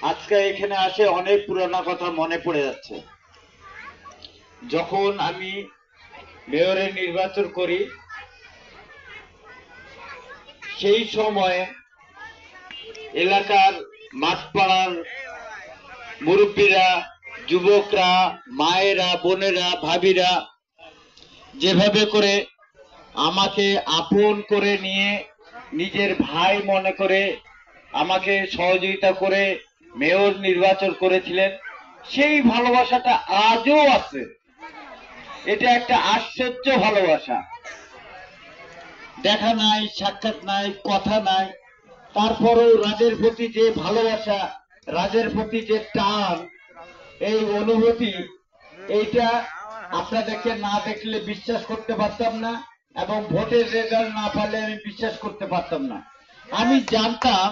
আজকে এখানে আসে অনেক পুরানো কথা মনে পড়ে যাচ্ছে। যখন আমি মেয়রের নির্বাচন করি সেই সময় এলাকার মাঠপাড়ার মুরব্বীরা, যুবকরা, মায়েরা, বোনেরা, ভাবিরা যেভাবে করে আমাকে আপন করে নিয়ে নিজের ভাই মনে করে আমাকে সহযোগিতা করে মেয়র নির্বাচন করেছিলেন, সেই ভালোবাসাটা আজও আছে। এটা একটা আশ্চর্য ভালোবাসা। দেখা নাই, সাক্ষাৎ নাই, কথা নাই, তারপরেও রাজের প্রতি যে ভালোবাসা, রাজের প্রতি যে টান, এই অনুভূতি, এইটা আপনাদেরকে না দেখলে বিশ্বাস করতে পারতাম না, এবং ভোটের রেজাল্ট না পারলে আমি বিশ্বাস করতে পারতাম না। আমি জানতাম